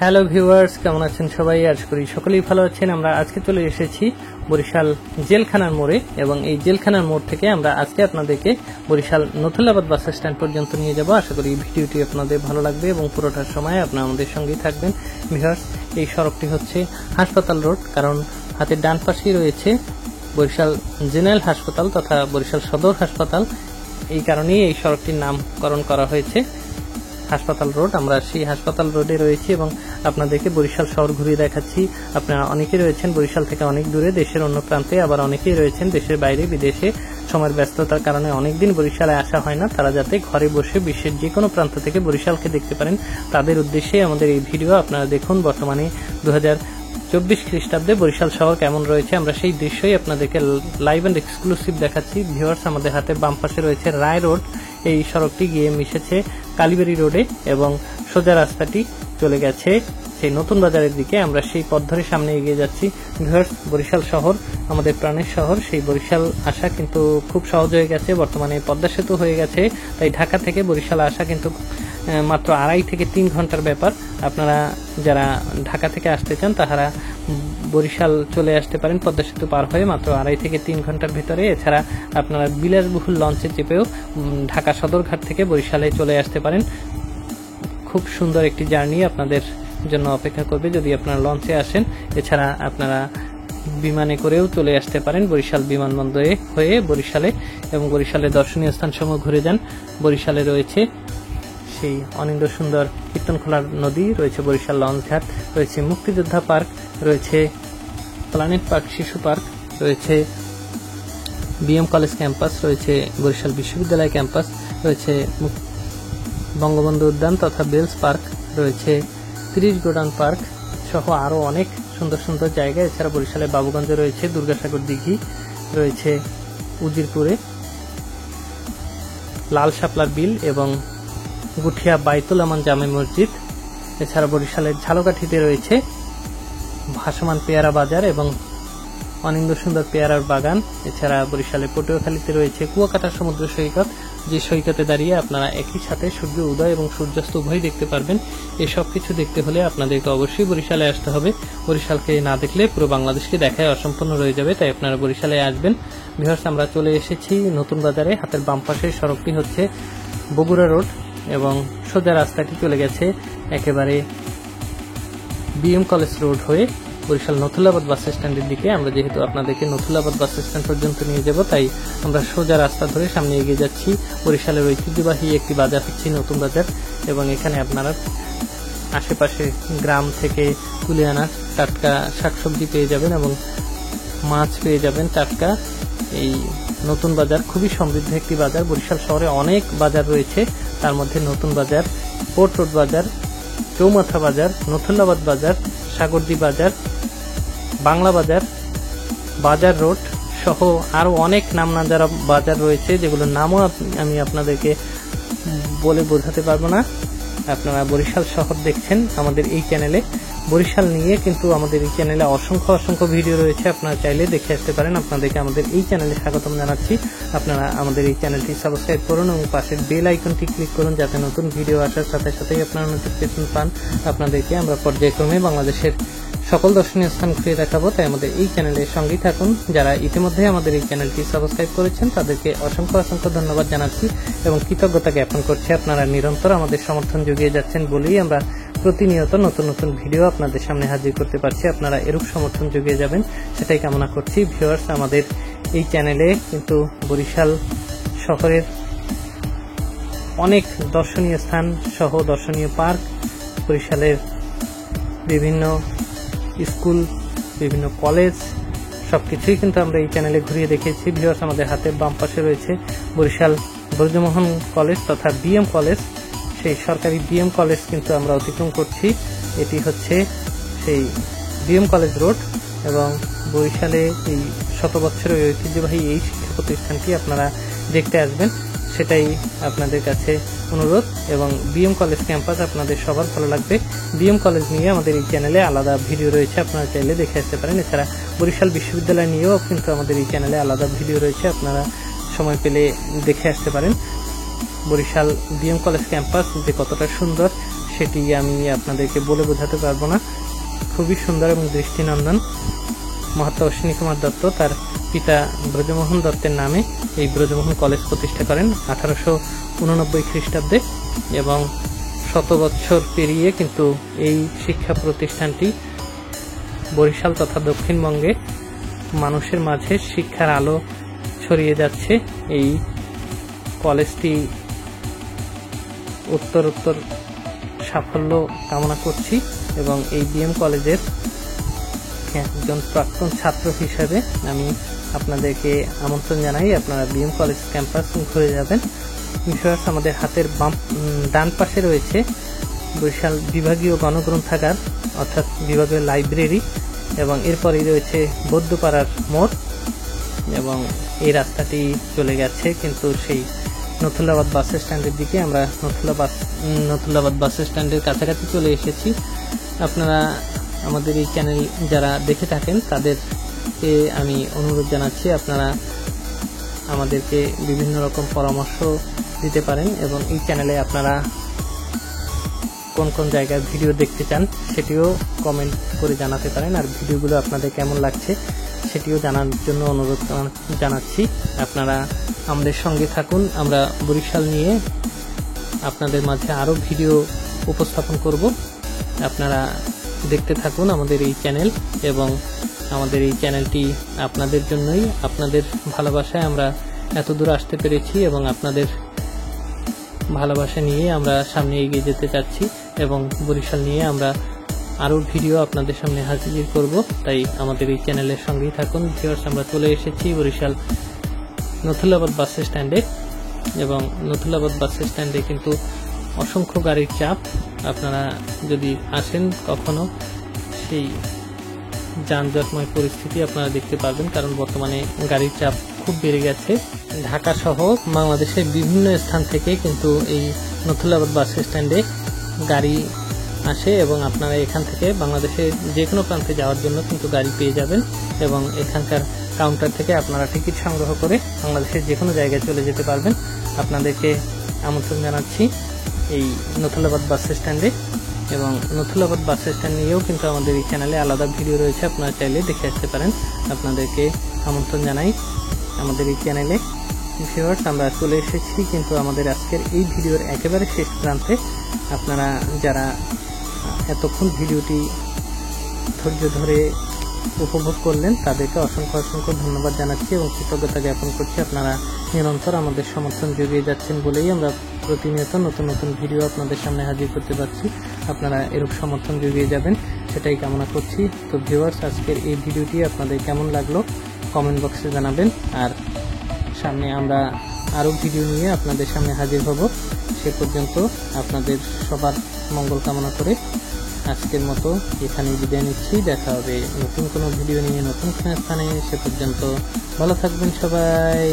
Hello viewers, কেমন আছেন সবাই? আশা করি সকলেই ভালো আছেন। আমরা আজকে চলে এসেছি বরিশাল জেলখানার মোড়ে এবং এই জেলখানার মোড় থেকে আমরা আজকে আপনাদেরকে বরিশাল নথুল্লাবাদ বাস স্ট্যান্ড পর্যন্ত নিয়ে যাব। আশা করি এই ভিডিওটি আপনাদের ভালো লাগবে এবং পুরোটার সময় আপনারা আমাদের সঙ্গেই থাকবেন। ভিউয়ার্স, এই সড়কটি হচ্ছে হাসপাতাল রোড, কারণ হাতের ডান পাশেই রয়েছে বরিশাল জেনারেল হাসপাতাল তথা বরিশাল সদর হাসপাতাল। এই কারণেই এই সড়কটির নামকরণ করা হয়েছে হাসপাতাল রোড। আমরা সেই হাসপাতাল রোডে রয়েছি এবং আপনাদেরকে বরিশাল শহর ঘুরিয়ে দেখাচ্ছি। আপনারা অনেকেই রয়েছেন বরিশাল থেকে অনেক দূরে, দেশের অন্য প্রান্তে, আবার অনেকেই রয়েছেন দেশের বাইরে বিদেশে। সময়ের ব্যস্ততার কারণে অনেকদিন বরিশালে আসা হয় না, তারা যাতে ঘরে বসে বিশ্বের যে কোনো প্রান্ত থেকে বরিশালকে দেখতে পারেন তাদের উদ্দেশ্যে আমাদের এই ভিডিও। আপনারা দেখুন বর্তমানে 2024 খ্রিস্টাব্দে বরিশাল শহর কেমন রয়েছে, আমরা সেই দৃশ্যই আপনাদেরকে লাইভ অ্যান্ড এক্সক্লুসিভ দেখাচ্ছি। ভিউয়ার্স, আমাদের হাতে বাম পাশে রয়েছে রায় রোড। এই সড়কটি গিয়ে মিশেছে কালীবাড়ি রোডে এবং সোজা রাস্তাটি চলে গেছে সেই নতুন বাজারের দিকে। আমরা সেই পথ ধরে সামনে এগিয়ে যাচ্ছি। ভিউয়ার্স, বরিশাল শহর আমাদের প্রাণের শহর, সেই বরিশাল আসা কিন্তু খুব সহজ হয়ে গেছে। বর্তমানে পদ্মা সেতু হয়ে গেছে, তাই ঢাকা থেকে বরিশাল আসা কিন্তু মাত্র 2.5 থেকে 3 ঘন্টার ব্যাপার। আপনারা যারা ঢাকা থেকে আসতে চান তাহারা বরিশাল চলে আসতে পারেন পদ্মা সেতু পার হয়ে মাত্র 2.5 থেকে 3 ঘন্টার ভিতরে। এছাড়া আপনারা বিলাসবহুল লঞ্চে চেপেও ঢাকা সদরঘাট থেকে বরিশালে চলে আসতে পারেন। খুব সুন্দর একটি জার্নি আপনাদের জন্য অপেক্ষা করবে যদি আপনারা লঞ্চে আসেন। এছাড়া আপনারা বিমানে করেও চলে আসতে পারেন বরিশাল বিমানবন্দরে হয়ে বরিশালে, এবং বরিশালে দর্শনীয় স্থানসমূহ ঘুরে যান। বরিশালে রয়েছে সেই অনিন্দ্য সুন্দর কীর্তনখোলা নদী, রয়েছে বরিশাল লঞ্চ ঘাট, রয়েছে মুক্তিযোদ্ধা পার্ক, রয়েছে প্ল্যানেট পার্ক শিশু পার্ক, রয়েছে বিএম কলেজ ক্যাম্পাস, রয়েছে বরিশাল বিশ্ববিদ্যালয় ক্যাম্পাস, রয়েছে বঙ্গবন্ধু উদ্যান তথা বেলস পার্ক, রয়েছে 30 গোডাউন পার্ক সহ আরও অনেক সুন্দর সুন্দর জায়গা। এছাড়া বরিশালে বাবুগঞ্জে রয়েছে দুর্গাসাগর দিঘি, রয়েছে উজিরপুরে লাল শাপলার বিল এবং গুঠিয়া বাইতুল আমান জামে মসজিদ। এছাড়া বরিশালের ঝালকাঠিতে রয়েছে ভাসমান পেয়ারা বাজার এবং অনিন্দ্য সুন্দর পেয়ারার বাগান। এছাড়া বরিশালের পটুয়াখালীতে রয়েছে কুয়াকাটা সমুদ্র সৈকত, যে সৈকতে দাঁড়িয়ে আপনারা একই সাথে সূর্য উদয় এবং সূর্যাস্ত উভয় দেখতে পারবেন। এসব কিছু দেখতে হলে আপনাদেরকে অবশ্যই বরিশালে আসতে হবে। বরিশালকে না দেখলে পুরো বাংলাদেশকে দেখায় অসম্পূর্ণ রয়ে যাবে, তাই আপনারা বরিশালে আসবেন। ভিউয়ার্স, আমরা চলে এসেছি নতুন বাজারে। হাতের বাম পাশের সড়কটি হচ্ছে বগুড়া রোড এবং সোজা রাস্তাটি চলে গেছে একেবারে বিএম কলেজ রোড হয়ে বরিশাল নথুল্লাবাদ বাস স্ট্যান্ডের দিকে। আমরা যেহেতু আপনাদেরকে নথুল্লাবাদ বাস স্ট্যান্ড পর্যন্ত নিয়ে যাব, তাই আমরা সোজা রাস্তা ধরে সামনে এগিয়ে যাচ্ছি। বরিশালের ঐতিহ্যবাহী একটি বাজার হচ্ছে নতুন বাজার এবং এখানে আপনারা আশেপাশে গ্রাম থেকে তুলে আনা টাটকা শাকসবজি পেয়ে যাবেন এবং মাছ পেয়ে যাবেন টাটকা। এই নতুন বাজার খুবই সমৃদ্ধ একটি বাজার। বরিশাল শহরে অনেক বাজার রয়েছে, তার মধ্যে নতুন বাজার, পোর্ট রোড বাজার, চৌমাথা বাজার, নথুল্লাবাদ বাজার, সাগরদী বাজার, বাংলা বাজার, বাজার রোড সহ আরও অনেক নাম না যারা বাজার রয়েছে, যেগুলোর নামও আমি আপনাদেরকে বলে বোঝাতে পারবো না। আপনারা বরিশাল শহর দেখছেন আমাদের এই চ্যানেলে। বরিশাল নিয়ে কিন্তু আমাদের এই চ্যানেলে অসংখ্য ভিডিও রয়েছে, আপনারা চাইলে দেখে আসতে পারেন। আপনাদেরকে আমাদের এই চ্যানেলে স্বাগতম জানাচ্ছি। আপনারা আমাদের এই চ্যানেলটি সাবস্ক্রাইব করুন এবং পাশের বেল আইকনটি ক্লিক করুন, যাতে নতুন ভিডিও আসার সাথে সাথেই আপনারা নোটিফিকেশন পান। আপনাদেরকে আমরা পর্যায়ক্রমে বাংলাদেশের সকল দর্শনীয় স্থান ঘুরে দেখাবো, তাই আমাদের এই চ্যানেলের সঙ্গেই থাকুন। যারা ইতিমধ্যে আমাদের এই চ্যানেলটি সাবস্ক্রাইব করেছেন তাদেরকে অসংখ্য ধন্যবাদ জানাচ্ছি এবং কৃতজ্ঞতা জ্ঞাপন করছি। আপনারা নিরন্তর আমাদের সমর্থন জুগিয়ে যাচ্ছেন বলেই আমরা প্রতিনিয়ত নতুন ভিডিও আপনাদের সামনে হাজির করতে পারছি। আপনারা এরূপ সমর্থন জুগিয়ে যাবেন সেটাই কামনা করছি। ভিউয়ার্স, আমাদের এই চ্যানেলে কিন্তু বরিশাল শহরের অনেক দর্শনীয় স্থান সহ দর্শনীয় পার্ক, বরিশালের বিভিন্ন স্কুল, বিভিন্ন কলেজ সবকিছুই কিন্তু আমরা এই চ্যানেলে ঘুরিয়ে দেখেছি। ভিউয়ার্স, আমাদের হাতের বাম পাশে রয়েছে বরিশাল ব্রজমোহন কলেজ তথা বিএম কলেজ। সেই সরকারি বিএম কলেজ কিন্তু আমরা অতিক্রম করছি। এটি হচ্ছে সেই বিএম কলেজ রোড এবং বরিশালে এই 100 বছরের ঐতিহ্যবাহী এই শিক্ষা প্রতিষ্ঠানটি আপনারা দেখতে আসবেন, সেটাই আপনাদের কাছে অনুরোধ। এবং বিএম কলেজ ক্যাম্পাস আপনাদের সবার ভালো লাগবে। বিএম কলেজ নিয়ে আমাদের এই চ্যানেলে আলাদা ভিডিও রয়েছে, আপনারা চাইলে দেখে আসতে পারেন। এছাড়া বরিশাল বিশ্ববিদ্যালয় নিয়েও কিন্তু আমাদের এই চ্যানেলে আলাদা ভিডিও রয়েছে, আপনারা সময় পেলে দেখে আসতে পারেন। বরিশাল বিএম কলেজ ক্যাম্পাস যে কতটা সুন্দর সেটি আমি আপনাদেরকে বলে বোঝাতে পারবো না। খুবই সুন্দর এবং দৃষ্টিনন্দন। মহাত্মা অশ্বিনী কুমার দত্ত তার পিতা ব্রজমোহন দত্তের নামে এই ব্রজমোহন কলেজ প্রতিষ্ঠা করেন 1889 খ্রিস্টাব্দে, এবং 100 বছর পেরিয়ে কিন্তু এই শিক্ষা প্রতিষ্ঠানটি বরিশাল তথা দক্ষিণবঙ্গে মানুষের মাঝে শিক্ষার আলো ছড়িয়ে যাচ্ছে। এই কলেজটি উত্তরোত্তর সাফল্য কামনা করছি, এবং এই বিএম কলেজের একজন প্রাক্তন ছাত্র হিসেবে আমি আপনাদেরকে আমন্ত্রণ জানাই, আপনারা বিএম কলেজ ক্যাম্পাস ঘুরে যাবেন। ভিউয়ার্স, আমাদের হাতের ডান পাশে রয়েছে বরিশাল বিভাগীয় গণগ্রন্থাগার অর্থাৎ বিভাগীয় লাইব্রেরি, এবং এরপরেই রয়েছে বৌদ্ধপাড়ার মোড়, এবং এই রাস্তাটি চলে গেছে কিন্তু সেই নথুল্লাবাদ বাস স্ট্যান্ডের দিকে। আমরা নথুল্লাবাদ বাস স্ট্যান্ডের কাছাকাছি চলে এসেছি। আপনারা আমাদের এই চ্যানেল যারা দেখে থাকেন তাদেরকে আমি অনুরোধ জানাচ্ছি, আপনারা আমাদেরকে বিভিন্ন রকম পরামর্শ দিতে পারেন, এবং এই চ্যানেলে আপনারা কোন কোন জায়গায় ভিডিও দেখতে চান সেটিও কমেন্ট করে জানাতে পারেন, আর ভিডিওগুলো আপনাদের কেমন লাগছে সেটিও জানার জন্য অনুরোধ জানাচ্ছি। আপনারা আমাদের সঙ্গে থাকুন, আমরা বরিশাল নিয়ে আপনাদের মাঝে আরও ভিডিও উপস্থাপন করব। আপনারা দেখতে থাকুন আমাদের এই চ্যানেল, এবং আমাদের এই চ্যানেলটি আপনাদের জন্যই, আপনাদের ভালোবাসায় আমরা এত দূর আসতে পেরেছি, এবং আপনাদের ভালোবাসা নিয়ে আমরা সামনে এগিয়ে যেতে চাচ্ছি, এবং বরিশাল নিয়ে আমরা আরও ভিডিও আপনাদের সামনে হাজির করব। তাই আমাদের এই চ্যানেলের সঙ্গেই থাকুন। ভিউয়ার্স, আমরা চলে এসেছি বরিশাল নথুল্লাবাদ বাস স্ট্যান্ডে, এবং নথুল্লাবাদ বাস স্ট্যান্ডে কিন্তু অসংখ্য গাড়ির চাপ। আপনারা যদি আসেন কখনো, সেই যানজটময় পরিস্থিতি আপনারা দেখতে পারবেন, কারণ বর্তমানে গাড়ির চাপ খুব বেড়ে গেছে। ঢাকা সহ বাংলাদেশের বিভিন্ন স্থান থেকে কিন্তু এই নথুল্লাবাদ বাস স্ট্যান্ডে গাড়ি আসে, এবং আপনারা এখান থেকে বাংলাদেশের যে কোনো প্রান্তে যাওয়ার জন্য কিন্তু গাড়ি পেয়ে যাবেন, এবং এখানকার কাউন্টার থেকে আপনারা টিকিট সংগ্রহ করে বাংলাদেশের যে কোনো জায়গায় চলে যেতে পারবেন। আপনাদেরকে আমন্ত্রণ জানাচ্ছি এই নথুল্লাবাদ বাস স্ট্যান্ডে, এবং নথুল্লাবাদ বাস স্ট্যান্ড নিয়েও কিন্তু আমাদের এই চ্যানেলে আলাদা ভিডিও রয়েছে, আপনারা চাইলে দেখে আসতে পারেন। আপনাদেরকে আমন্ত্রণ জানাই আমাদের এই চ্যানেলে। ভিউয়ার্স, আমরা চলে এসেছি কিন্তু আমাদের আজকের এই ভিডিওর একেবারে শেষ প্রান্তে। আপনারা যারা এতক্ষণ ভিডিওটি ধৈর্য ধরে উপভোগ করলেন তাদেরকে অসংখ্য অসংখ্য ধন্যবাদ জানাচ্ছি এবং কৃতজ্ঞতা জ্ঞাপন করছি। আপনারা নিরন্তর আমাদের সমর্থন জুগিয়ে যাচ্ছেন বলেই আমরা প্রতিনিয়ত নতুন নতুন ভিডিও আপনাদের সামনে হাজির করতে পারছি। আপনারা এরূপ সমর্থন জুগিয়ে যাবেন সেটাই কামনা করছি। তো ভিউয়ার্স, আজকের এই ভিডিওটি আপনাদের কেমন লাগলো কমেন্ট বক্সে জানাবেন, আর সামনে আমরা আরও ভিডিও নিয়ে আপনাদের সামনে হাজির হব। সে পর্যন্ত আপনাদের সবার মঙ্গল কামনা করে আজকের মতো এখানেই বিদায় নিচ্ছি। দেখা হবে নতুন কোনো ভিডিও নিয়ে নতুন কোনো স্থানে। সে পর্যন্ত ভালো থাকবেন সবাই।